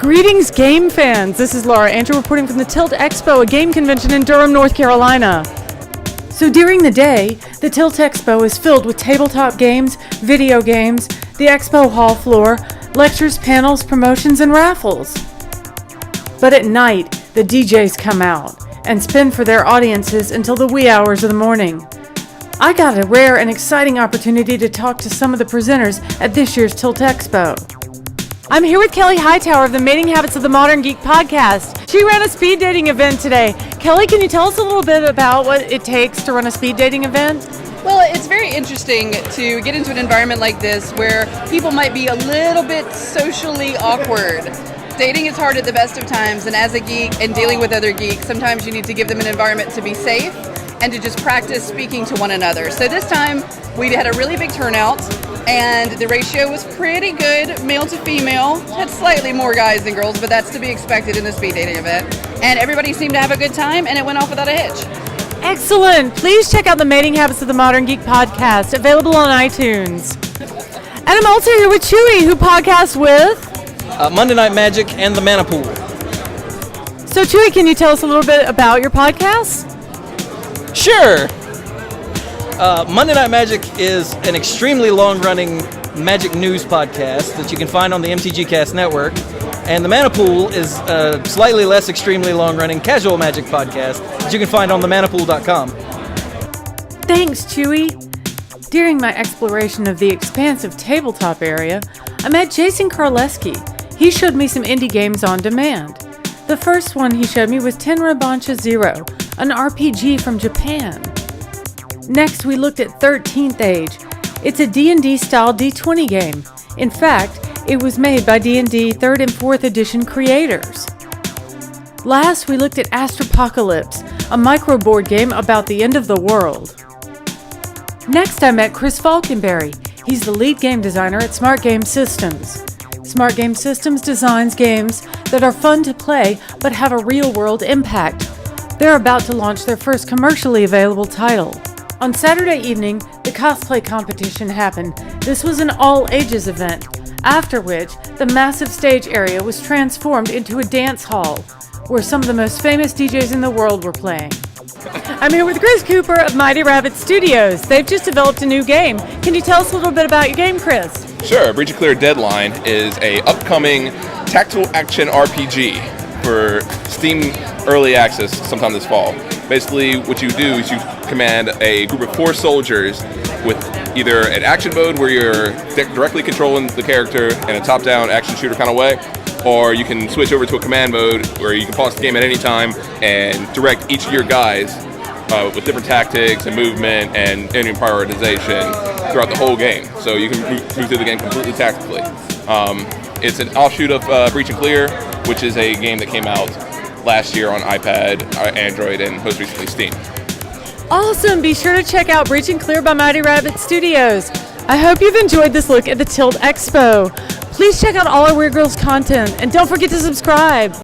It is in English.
Greetings, game fans. This is Laura Angell reporting from the Tilt Expo, a game convention in Durham, North Carolina. So during the day, the Tilt Expo is filled with tabletop games, video games, the expo hall floor, lectures, panels, promotions, and raffles. But at night, the DJs come out and spin for their audiences until the wee hours of the morning. I got a rare and exciting opportunity to talk to some of the presenters at this year's Tilt Expo. I'm here with Kelly Hightower of the Mating Habits of the Modern Geek podcast. She ran a speed dating event today. Kelly, can you tell us a little bit about what it takes to run a speed dating event? Well, it's very interesting to get into an environment like this where people might be a little bit socially awkward. Dating is hard at the best of times, and as a geek and dealing with other geeks, sometimes you need to give them an environment to be safe and to just practice speaking to one another. So this time, we had a really big turnout, and the ratio was pretty good, male to female. Had slightly more guys than girls, but that's to be expected in a speed dating event. And everybody seemed to have a good time, and it went off without a hitch. Excellent! Please check out the Mating Habits of the Modern Geek podcast, available on iTunes. And I'm also here with Chewy, who podcasts with Monday Night Magic and the Mana Pool. So Chewy, can you tell us a little bit about your podcast? Sure. Monday Night Magic is an extremely long-running magic news podcast that you can find on the MTG Cast network. And the Mana Pool is a slightly less extremely long-running casual magic podcast that you can find on themanapool.com. Thanks, Chewy. During my exploration of the expansive tabletop area, I met Jason Karleski. He showed me some indie games on demand. The first one he showed me was Tenra Bancha Zero, an RPG from Japan. Next, we looked at 13th Age. It's a D&D style D20 game. In fact, it was made by D&D 3rd and 4th edition creators. Last, we looked at Astropocalypse, a microboard game about the end of the world. Next, I met Chris Falkenberry. He's the lead game designer at Smart Game Systems. Smart Game Systems designs games that are fun to play but have a real-world impact. They're about to launch their first commercially available title. On Saturday evening, the Cosplay Competition happened. This was an all-ages event, after which the massive stage area was transformed into a dance hall, where some of the most famous DJs in the world were playing. I'm here with Chris Cooper of Mighty Rabbit Studios. They've just developed a new game. Can you tell us a little bit about your game, Chris? Sure. Breach of Clear Deadline is a upcoming tactical action RPG for Steam Early Access sometime this fall. Basically, what you do is you command a group of 4 soldiers with either an action mode where you're directly controlling the character in a top-down action shooter kind of way, or you can switch over to a command mode where you can pause the game at any time and direct each of your guys with different tactics and movement and enemy prioritization throughout the whole game. So you can move through the game completely tactically. It's an offshoot of Breach and Clear, which is a game that came out last year on iPad, Android, and most recently Steam. Awesome! Be sure to check out Breach and Clear by Mighty Rabbit Studios. I hope you've enjoyed this look at the Tilt Expo. Please check out all our Weird Girls content, and don't forget to subscribe.